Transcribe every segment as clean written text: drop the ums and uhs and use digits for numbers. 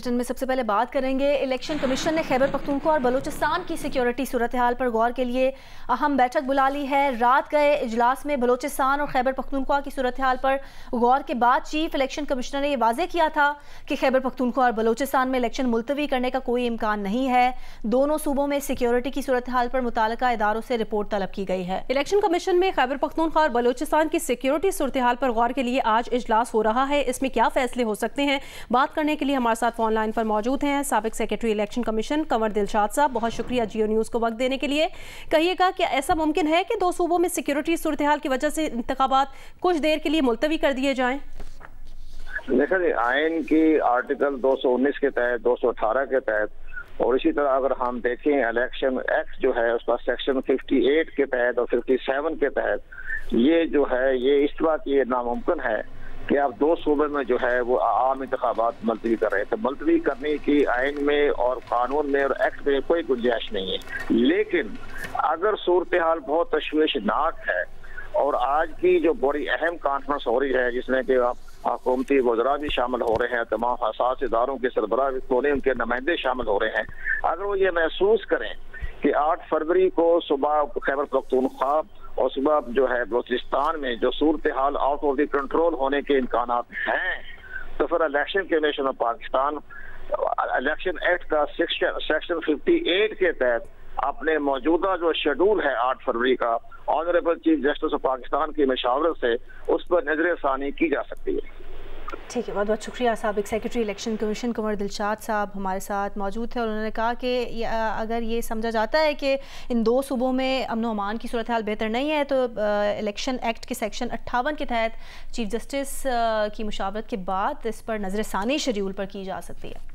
Bulletin में सबसे पहले बात करेंगे, इलेक्शन कमीशन ने खैबर पख्तूनख्वा और बलूचिस्तान की सिक्योरिटी सूरत हाल पर गौर के लिए अहम बैठक बुला ली है। रात गए इजलास में बलूचिस्तान और खैबर पख्तूनख्वा की सूरत हाल पर गौर के बाद चीफ इलेक्शन कमिश्नर ने यह वाज़ेह किया था कि खैबर पख्तूनख्वा और बलूचिस्तान में इलेक्शन मुलतवी करने का कोई इम्कान नहीं है। दोनों सूबों में सिक्योरिटी की सूरत हाल पर मुताल्लिका इदारों से रिपोर्ट तलब की गई है। इलेक्शन कमीशन में खैबर पख्तूनख्वा और बलूचिस्तान की सिक्योरिटी सूरत हाल पर गौर के लिए आज इजलास हो रहा है। इसमें क्या फैसले हो सकते हैं, बात करने के लिए हमारे साथ फोन लाइन पर मौजूद हैं साबिक secretary election commission Kanwar Dilshad साहब। बहुत शुक्रिया जियो न्यूज़ को वक्त देने के लिए। कहिएगा क्या ऐसा मुमकिन है कि दो सूबों में सिक्योरिटी सूरत हाल की वजह से इंतखाबात कुछ देर के लिए मुलतवी कर दिए जाएं? देखा जी, आइन की आर्टिकल 219 के तहत, 218 के तहत और इसी तरह अगर हम देखें इलेक्शन एक्ट जो है उसका सेक्शन 58 के तहत और 57 के तहत ये जो है ये इस बात ये नामुमकिन है कि आप दो सूबे में जो है वो आम इंतखाबात मुलतवी कर रहे हैं। तो मुलतवी करने की आइन में और कानून में और एक्ट में कोई गुंजाइश नहीं है। लेकिन अगर सूरत हाल बहुत तशवीशनाक है और आज की जो बड़ी अहम कॉन्फ्रेंस हो रही है जिसमें कि हुकूमती वज़रा भी शामिल हो रहे हैं, तमाम हसास इदारों के सरबराह भी उनके नुमाइंदे शामिल हो रहे हैं, अगर वो ये महसूस करें कि 8 फरवरी को सुबह खैबर पख्तूनख्वा और सुबह जो है बलूचिस्तान में जो सूरत हाल आउट ऑफ द कंट्रोल होने के इम्कानात हैं, तो फिर election commission of Pakistan election act का सेक्शन 58 के तहत अपने मौजूदा जो शेड्यूल है 8 फरवरी का honourable chief justice of Pakistan की मशावरत से उस पर नजरसानी की जा सकती है। ठीक है, बहुत बहुत शुक्रिया। साबिक secretary election commission Kanwar Dilshad साहब हमारे साथ मौजूद थे और उन्होंने कहा कि अगर ये समझा जाता है कि इन दो सूबों में अमन अमान की सूरत हाल बेहतर नहीं है तो इलेक्शन एक्ट के सेक्शन 58 के तहत चीफ जस्टिस की मुशावरत के बाद इस पर नजरसानी शेड्यूल पर की जा सकती है।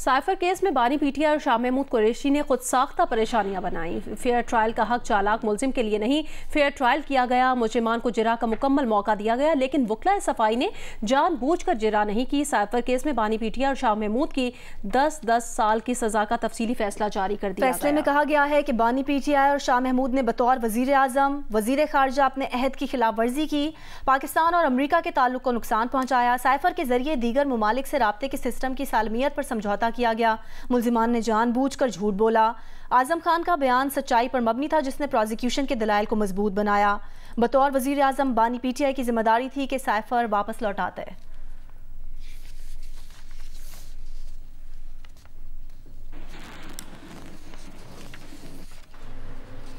साइफर केस में बानी पीटीआई और शाह महमूद कुरैशी ने खुद साख्ता परेशानियां बनाई। फेयर ट्रायल का हक चालाक मुलजिम के लिए नहीं, फेयर ट्रायल किया गया, मुजरिमान को जिरा का मुकम्मल मौका दिया गया, लेकिन वकला सफाई ने जानबूझकर जिरा नहीं की। साइफर केस में बानी पीटीआई और शाह महमूद की 10-10 साल की सजा का तफसीली फैसला जारी कर दिया। फैसले में कहा गया है कि बानी पीटीआई और शाह महमूद ने बतौर वजीर आजम, वजीर खारजा अपने अहद की खिलाफ वर्जी की, पाकिस्तान और अमरीका के ताल्लुक को नुकसान पहुंचाया। साइफर के जरिए दीगर ममालिक से राब्ते के सिस्टम की सालमियत पर समझौता किया गया। मुल्जिमान ने जानबूझकर झूठ बोला। आजम खान का बयान सच्चाई पर मबनी था जिसने प्रोसिक्यूशन के दलाइल को मजबूत बनाया। बतौर वजीर आजम बानी पीटीआई की जिम्मेदारी थी कि साइफर वापस लौटाते।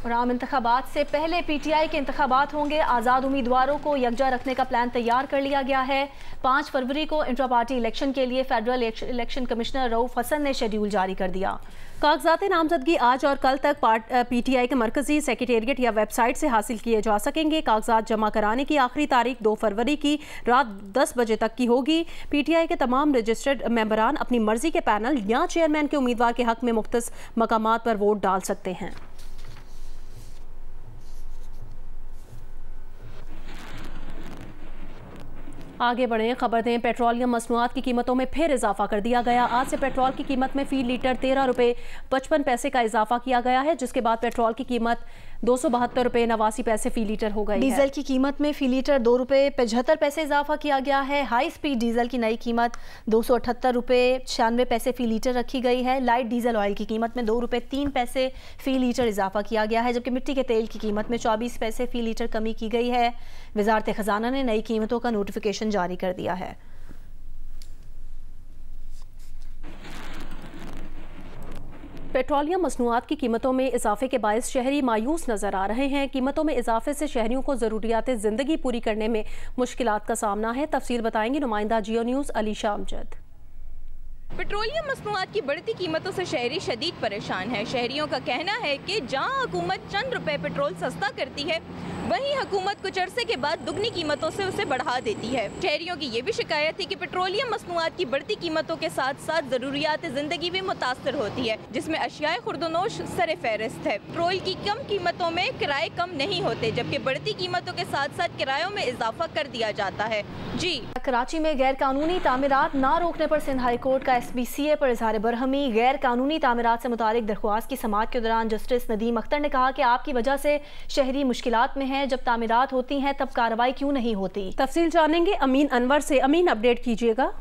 और आम इंतखाबात से पहले पीटीआई के इंतखाबात होंगे। आज़ाद उम्मीदवारों को यकजा रखने का प्लान तैयार कर लिया गया है। 5 फरवरी को इंट्रा पार्टी इलेक्शन के लिए federal election commissioner Rauf Hasan ने शेड्यूल जारी कर दिया। कागजात नामजदगी आज और कल तक पीटीआई के मरकजी सेक्रेटेरिएट या वेबसाइट से हासिल किए जा सकेंगे। कागजात जमा कराने की आखिरी तारीख 2 फरवरी की रात 10 बजे तक की होगी। पीटीआई के तमाम रजिस्टर्ड मेंबरान अपनी मर्जी के पैनल या चेयरमैन के उम्मीदवार के हक में मुख्तलिफ मकामात पर वोट डाल सकते हैं। आगे बढ़े, खबर दें, पेट्रोलियम मसनूआत की कीमतों में फिर इजाफा कर दिया गया। आज से पेट्रोल की कीमत में फी लीटर 13 रुपये 55 पैसे का इजाफा किया गया है, जिसके बाद पेट्रोल की कीमत 272 रुपये 89 पैसे फी लीटर हो गई। डीजल की कीमत में फी लीटर 2 रुपये 75 पैसे इजाफा किया गया है। हाई स्पीड डीजल की नई कीमत 278 रुपये 96 पैसे फी लीटर रखी गई है। लाइट डीजल ऑयल की कीमत में 2 रुपये 3 पैसे फी लीटर इजाफा किया गया है, जबकि मिट्टी के तेल की कीमत में 24 पैसे फी लीटर कमी की गई है। वजारत खजाना ने नई कीमतों का नोटिफिकेशन जारी कर दिया है। पेट्रोलियम मसनूआत की कीमतों में इजाफे के बायस शहरी मायूस नजर आ रहे हैं। कीमतों में इजाफे से शहरियों को जरूरियात जिंदगी पूरी करने में मुश्किलात का सामना है। तफसील बताएंगे नुमाइंदा जियो न्यूज़ अलीशा अमजद। पेट्रोलियम मसनूआत की बढ़ती कीमतों से शहरी शदीद परेशान है। शहरियों का कहना है कि जहां हुकूमत चंद रुपए पेट्रोल सस्ता करती है, वहीं हुकूमत कुछ अरसे के बाद दुगनी कीमतों से उसे बढ़ा देती है। शहरियों की ये भी शिकायत थी कि पेट्रोलियम मसनूआत की बढ़ती कीमतों के साथ साथ जरूरियात जिंदगी भी मुतासर होती है, जिसमें अशियाए खुर्दनोश सरे फहरिस्त है। पेट्रोल की कम कीमतों में किराए कम नहीं होते, जबकि बढ़ती कीमतों के साथ साथ किरायों में इजाफा कर दिया जाता है। जी, कराची में गैर कानूनी तामीरात ना रोकने पर सिंध हाई कोर्ट का SBCA पर इजहार बरहमी। गैर कानूनी तामीरात से मुतालिक दरख्वास्त की समाअत के दौरान जस्टिस नदीम अख्तर ने कहा कि आपकी वजह से शहरी मुश्किलात में हैं, जब तामीरात होती हैं तब कार्रवाई क्यों नहीं होती। तफसील जानेंगे अमीन अनवर से। अमीन, अपडेट कीजिएगा।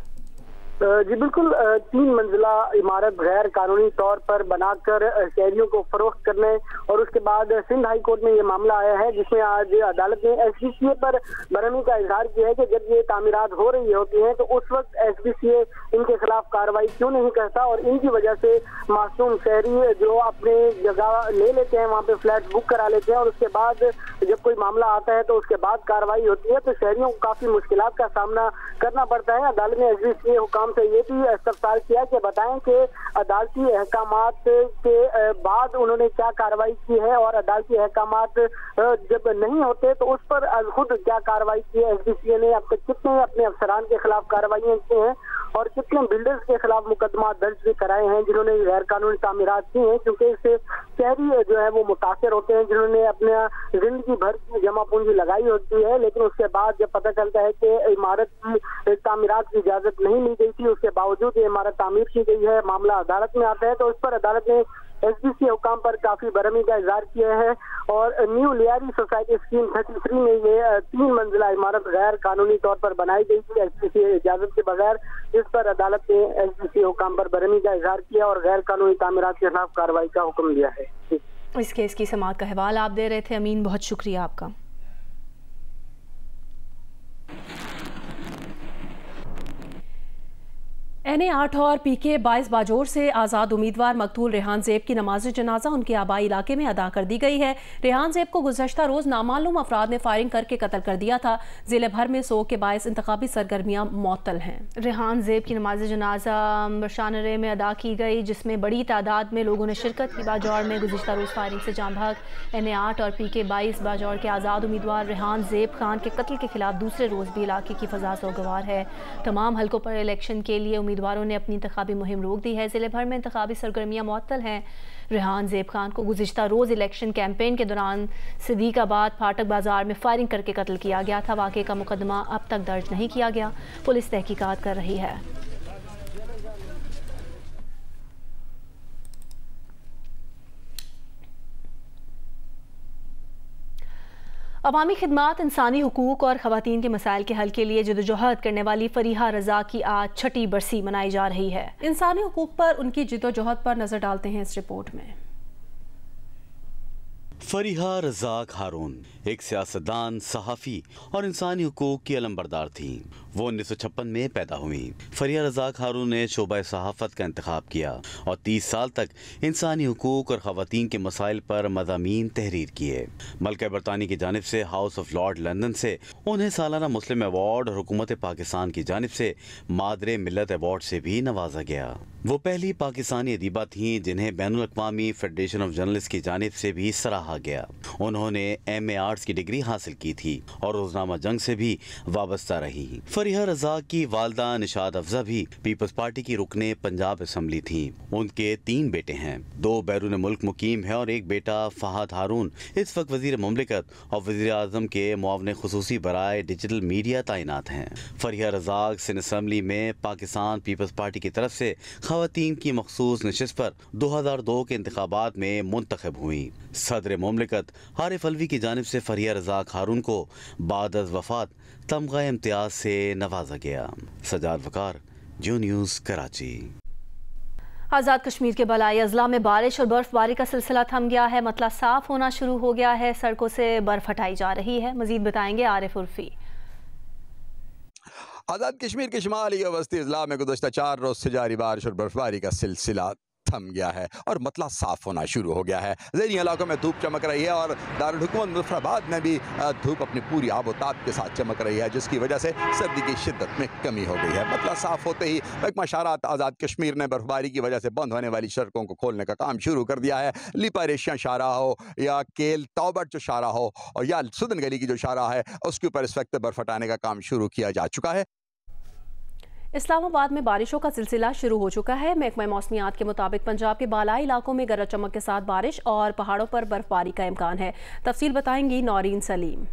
जी बिल्कुल, 3 मंजिला इमारत गैर कानूनी तौर पर बनाकर शहरियों को फरोख्त करने और उसके बाद सिंध हाई कोर्ट में ये मामला आया है, जिसमें आज अदालत ने SBCA पर बरहमी का इजहार किया है कि जब ये तामीरात हो रही होती हैं तो उस वक्त SBCA इनके खिलाफ कार्रवाई क्यों नहीं करता और इनकी वजह से मासूम शहरी जो अपने जगह ले लेते हैं, वहाँ पे फ्लैट बुक करा लेते हैं और उसके बाद जब कोई मामला आता है तो उसके बाद कार्रवाई होती है, तो शहरियों को काफी मुश्किलात का सामना करना पड़ता है। अदालत ने SBCA हुकाम से ये भी इस्तफसार किया कि बताएं कि अदालती अहकामात के बाद उन्होंने क्या कार्रवाई की है और अदालती अहकामात जब नहीं होते तो उस पर खुद क्या कार्रवाई की है। SBCA ने अब तक कितने अपने अफसरान के खिलाफ कार्रवाइयां की हैं और कितने बिल्डर्स के खिलाफ मुकदमा दर्ज भी कराए हैं जिन्होंने गैर कानूनी तामीरात की हैं, क्योंकि इससे शहरी जो है वो मुतासर होते हैं जिन्होंने अपना जिंदगी भर की जमा पूंजी लगाई होती है, लेकिन उसके बाद जब पता चलता है कि इमारत की तामीरात की इजाजत नहीं ली गई थी, उसके बावजूद ये इमारत तामीर की गई है, मामला अदालत में आता है तो उस पर अदालत ने SBCA हुकाम पर काफी बरहमी का इजहार किया है और न्यू लियारी सोसाइटी स्कीम 33 में ये 3 मंजिला इमारत गैर कानूनी तौर पर बनाई गई थी SBCA इजाजत के बगैर, जिस पर अदालत ने SBCA हुकाम पर बरहमी का इजहार किया और गैर कानूनी तामीरात के खिलाफ कार्रवाई का हुक्म दिया है। इस केस की समाअत का हवाला आप दे रहे थे अमीन, बहुत शुक्रिया आपका। NA8 और PK 22 बाजौर से आज़ाद उम्मीदवार मकतूल रेहान ज़ेब की नमाज जनाजा उनके आबाई इलाके में अदा कर दी गई है। रेहान ज़ेब को गुज़श्ता रोज़ नामालूम अफराद ने फायरिंग करके कत्ल कर दिया था। ज़िले भर में सोग के बायस इंतखाबी सरगर्मियाँ मुअत्तल हैं। रेहान ज़ेब की नमाज जनाजा बशानरे में अदा की गई, जिसमें बड़ी तादाद में लोगों ने शिरकत की। बाजौर में गुज़श्ता रोज़ फायरिंग से जाँ भाग NA8 और PK 22 बाजौर के आज़ाद उम्मीदवार रेहान ज़ेब खान के कत्ल के खिलाफ दूसरे रोज़ भी इलाके की फ़ज़ा सोगवार है। तमाम हल्कों पर इलेक्शन के लिए उम्मीदवारों ने अपनी इंतखाबी मुहिम रोक दी है। जिले भर में इंतखाबी सरगर्मियां मुअत्तल हैं। रेहान ज़ेब खान को गुज़िश्ता रोज़ इलेक्शन कैंपेन के दौरान सिद्दीकाबाद फाटक बाजार में फायरिंग करके कत्ल किया गया था। वाक़े का मुकदमा अब तक दर्ज नहीं किया गया, पुलिस तहकीकात कर रही है। अवामी खिदमात, इंसानी हुकूक और ख़वातीन के मसाइल के हल के लिए जदोजहद करने वाली फरीहा रज़ा की आज 6ठी बरसी मनाई जा रही है। इंसानी हुकूक पर उनकी जदोजहद पर नजर डालते हैं इस रिपोर्ट में। फरीहा रज़ाक हारून एक सियासतदान, सहाफ़ी और इंसानी हुकूक की अलमबरदार थी। वो 1956 में पैदा हुई। फरीहा रज़ाक हारून ने शोबा सहाफ़त का इंतखाब किया और 30 साल तक इंसानी हुकूक और ख़वातीन के मसाइल पर मज़ामीन तहरीर किए। मलका बरतानी की जानिब से हाउस ऑफ लॉर्ड लंदन से उन्हें सालाना मुस्लिम अवार्ड और हुकूमत पाकिस्तान की जानिब से मादरे मिल्लत अवार्ड से भी नवाजा गया। वो पहली पाकिस्तानी अदीबा थीं जिन्हें बैनुल अक़वामी फेडरेशन ऑफ जर्नलिस्ट की जानिब से भी सराहा गया। उन्होंने MA आर्ट्स की डिग्री हासिल की थी और रोजनामा जंग से भी वाबस्ता रही। फरीहा रज़ाक की वालदा निशात अफजा भी पीपल्स पार्टी की रुकने पंजाब असम्बली थी। उनके 3 बेटे हैं, 2 बैरून मुल्क मुकीम है और एक बेटा फहद हारून इस वक्त वजीर मुमलिकत और वजीर आज़म के मुआवने खुसूसी बराए डिजिटल मीडिया तैनात हैं। फरीहा रज़ाक सिंध असम्बली में पाकिस्तान पीपल्स पार्टी की तरफ से ख़वातीन की मखसूस नशिस्त पर 2002 के इंतखाबात में मुंतखब हुई। सदर मुमलिकत आरिफ अलवी की जानिब से फरीहा रज़ाक हारून को बाद अज़ वफ़ात तमगा इम्तियाज से नवाजा गया। सजाद वकार, जो न्यूज़, कराची। आज़ाद कश्मीर के बलाई अजला में बारिश और बर्फबारी का सिलसिला थम गया है। मतला साफ होना शुरू हो गया है, सड़कों से बर्फ हटाई जा रही है। मजीद बताएंगे आरिफ उर्फी। आज़ाद कश्मीर के शुमाली और वस्ती अजला में गुज़श्ता 4 रोज़ से जारी बारिश और बर्फबारी का सिलसिला थम गया है और मतला साफ होना शुरू हो गया है। ज़ेनी इलाकों में धूप चमक रही है और दारुल हुकूमत मुज़फ़्फ़राबाद में भी धूप अपनी पूरी आबोताब के साथ चमक रही है, जिसकी वजह से सर्दी की शिद्दत में कमी हो गई है। मतला साफ होते ही महकमा शारात आज़ाद कश्मीर ने बर्फबारी की वजह से बंद होने वाली सड़कों को खोलने का काम शुरू कर दिया है। लिपारेशिया शाहराह हो या केल तौबट जो शाहराह हो और या सुदन गली की जो शाहराह है, उसके ऊपर इस वक्त बर्फ हटाने का काम शुरू किया जा चुका है। इस्लामाबाद में बारिशों का सिलसिला शुरू हो चुका है। महकमा मौसमियात के मुताबिक पंजाब के बालाई इलाकों में गरज चमक के साथ बारिश और पहाड़ों पर बर्फबारी का इम्कान है। तफसील बताएंगी नौरीन सलीम।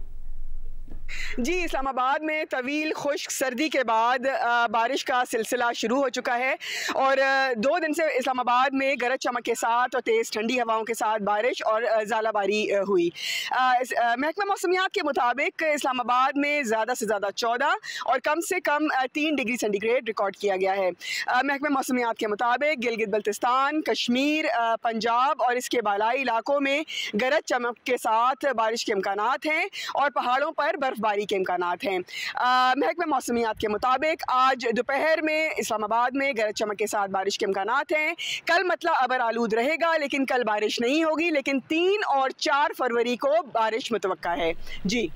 जी, इस्लामाबाद में तवील खुश्क सर्दी के बाद बारिश का सिलसिला शुरू हो चुका है और 2 दिन से इस्लामाबाद में गरज चमक के साथ और तेज़ ठंडी हवाओं के साथ बारिश और ज़ालाबारी हुई। महकमा मौसमियात के मुताबिक इस्लामाबाद में ज़्यादा से ज़्यादा 14 और कम से कम 3 डिग्री सेंटीग्रेड रिकॉर्ड किया गया है। महकमा मौसमियात के मुताबिक गिलगित बल्तिस्तान, कश्मीर, पंजाब और इसके बालाई इलाकों में गरज चमक के साथ बारिश के इम्कानात हैं और पहाड़ों पर बर्फबारी के इम्कानात हैं। महकमा मौसमियात के मुताबिक आज दोपहर में इस्लामाबाद में गरज चमक के साथ बारिश के इम्कानात हैं। कल मतला अबर आलूद रहेगा लेकिन कल बारिश नहीं होगी, लेकिन 3 और 4 फरवरी को बारिश मुतवक्का है। जी,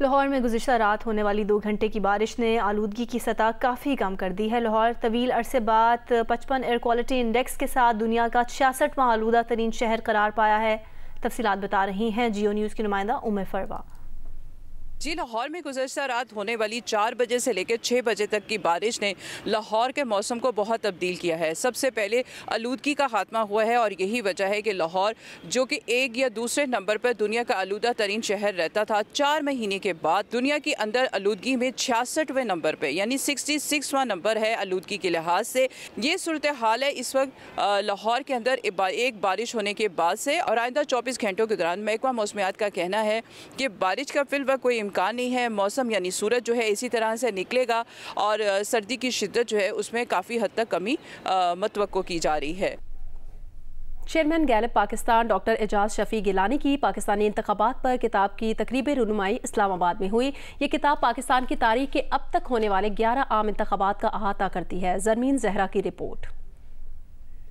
लाहौर में गुज़िश्ता रात होने वाली 2 घंटे की बारिश ने आलूदगी की सतह काफ़ी कम कर दी है। लाहौर तवील अरसे बाद 55 एयर क्वालिटी इंडेक्स के साथ दुनिया का 66वां आलूदा तरीन शहर करार पाया है। तफसीलात बता रही हैं जियो न्यूज़ की नुमाइंदा उम्मे फरवा। जी, लाहौर में गुज़श्ता रात होने वाली 4 बजे से लेकर 6 बजे तक की बारिश ने लाहौर के मौसम को बहुत तब्दील किया है। सबसे पहले आलूदगी का खात्मा हुआ है और यही वजह है कि लाहौर, जो कि 1 या दूसरे नंबर पर दुनिया का आलूदा तरीन शहर रहता था, 4 महीने के बाद दुनिया के अंदर आलूदगी में 66वें नंबर पर, यानी 66वां नंबर है आलूदगी के लिहाज से। ये सूरत हाल है इस वक्त लाहौर के अंदर एक बारिश होने के बाद से, और आइंदा 24 घंटों के दौरान महकमा मौसमियात का कहना है कि बारिश का फिलवक्त कोई इम्कान नहीं है। मौसम यानी सूरज जो है इसी तरह से निकलेगा और सर्दी की शिद्दत जो है उसमें काफ़ी हद तक कमी मतवक्को की जा रही है। Chairman Gallup Pakistan doctor Ejaz Shafi Gilani की पाकिस्तानी इंतखाबात पर किताब की तकरीब रुनुमाई इस्लामाबाद में हुई। ये किताब पाकिस्तान की तारीख के अब तक होने वाले 11 आम इंतखाबात का अहाता करती है। जरमीन जहरा की रिपोर्ट।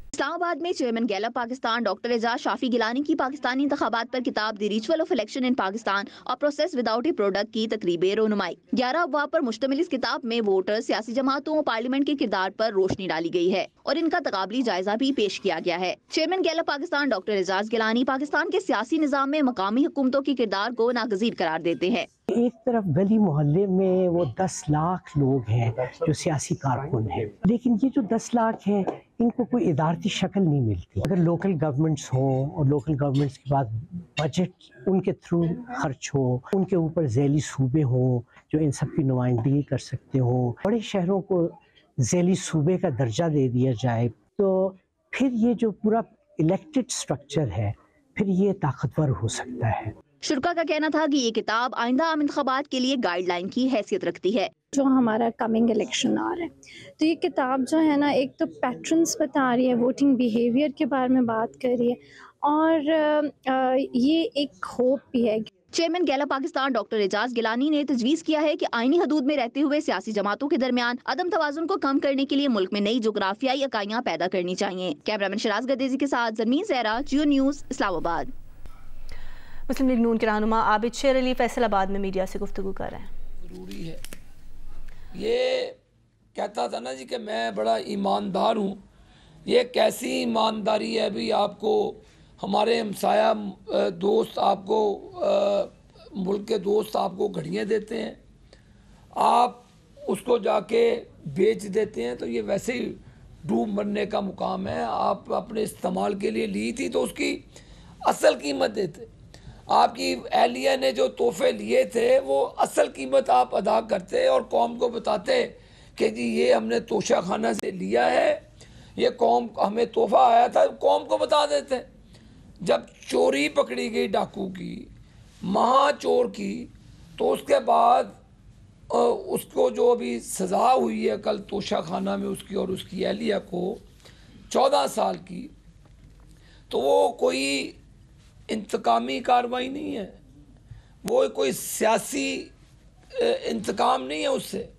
इस्लामाबाद में chairman Gallup Pakistan doctor Ejaz Shafi Gilani की पाकिस्तानी इंतखाबात पर किताब the ritual of election in Pakistan और प्रोसेस विदाउट ए प्रोडक्ट की तकरीब रोनुमाई। 11 अबवाब पर मुश्तमिल इस किताब में वोटर, सियासी जमातों और पार्लियामेंट के किरदार पर रोशनी डाली गई है और इनका तकाबली जायजा भी पेश किया गया है। Chairman Gallup Pakistan doctor Ejaz Gilani Pakistan के सियासी निजाम में मकामी हुकूमतों के किरदार को नागजीर करार देते हैं। एक तरफ गली मोहल्ले में वो 10 लाख लोग हैं जो सियासी कारकुन हैं, लेकिन ये जो 10 लाख हैं इनको कोई इदारती शक्ल नहीं मिलती। अगर लोकल गवर्नमेंट्स हों और लोकल गवर्नमेंट्स के बाद बजट उनके थ्रू खर्च हो, उनके ऊपर झैली सूबे हों जो इन सब की नुमाइंदगी कर सकते हों, बड़े शहरों को झैली सूबे का दर्जा दे दिया जाए, तो फिर ये जो पूरा इलेक्टेड स्ट्रक्चर है फिर ये ताकतवर हो सकता है। शुरा का कहना था कि ये किताब आइंदा आम इंतखाबात के लिए गाइडलाइन की हैसियत रखती है। जो हमारा कमिंग इलेक्शन आ रहा है, तो ये किताब जो है ना, एक तो पैटर्न्स बता रही है, वोटिंग बिहेवियर के बारे में बात कर रही है और ये एक होप भी है। Chairman Gallup Pakistan doctor Ejaz Gilani ने तजवीज़ किया है कि आईनी हदूद में रहते हुए सियासी जमातों के दरमियान अदम तवाजुन को कम करने के लिए मुल्क में नई जोग्राफियाई इकाइयां पैदा करनी चाहिए। कैमरामैन शराज गदेजी के साथ जरमीन ज़हरा, जियो न्यूज़, इस्लामाबाद। मुस्लिम लीग नून के रहनुमा आबिद शेर अली फैसलाबाद में मीडिया से गुफ्तगू कर रहे हैं। जरूरी है, ये कहता था ना जी कि मैं बड़ा ईमानदार हूँ। ये कैसी ईमानदारी है भी? आपको हमारे हमसाया दोस्त, आपको मुल्क के दोस्त आपको घड़ियाँ देते हैं, आप उसको जाके बेच देते हैं, तो ये वैसे ही डूब मरने का मुकाम है। आप अपने इस्तेमाल के लिए ली थी तो उसकी असल कीमत देते। आपकी एहलिया ने जो तोहफे लिए थे वो असल कीमत आप अदा करते और कौम को बताते कि जी ये हमने तोशा खाना से लिया है, ये कौम हमें तोहफा आया था, कौम को बता देते। जब चोरी पकड़ी गई डाकू की, महा चोर की, तो उसके बाद उसको जो अभी सज़ा हुई है कल तोशा खाना में उसकी और उसकी एहलिया को 14 साल की, तो वो कोई इंतकामी कार्रवाई नहीं है, वो कोई सियासी इंतकाम नहीं है उससे।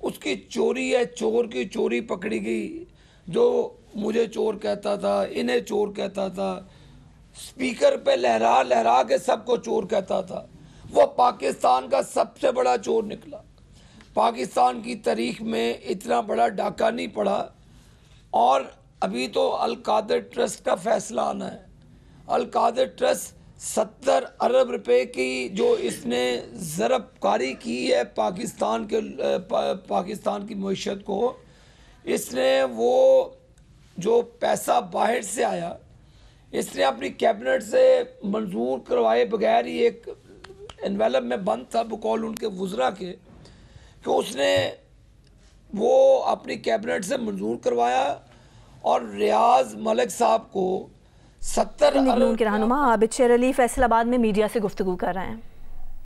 उसकी चोरी है, चोर की चोरी पकड़ी गई। जो मुझे चोर कहता था, इन्हें चोर कहता था, स्पीकर पे लहरा लहरा के सबको चोर कहता था, वो पाकिस्तान का सबसे बड़ा चोर निकला। पाकिस्तान की तारीख में इतना बड़ा डाका नहीं पड़ा। और अभी तो अल कादर ट्रस्ट का फैसला आना है। अल कादर ट्रस्ट 70 अरब रुपए की जो इसने ज़रबकारी की है पाकिस्तान की मईशत को, इसने वो जो पैसा बाहर से आया, इसने अपनी कैबिनेट से मंजूर करवाए बगैर ही एनवेलप में बंद था बकौल उनके वुज़रा के, कि उसने वो अपनी कैबिनेट से मंजूर करवाया और रियाज मलिक साहब को 70 के रहनुमा आबिद शेर अली फैसलाबाद में मीडिया से गुफ्तगू कर रहे हैं।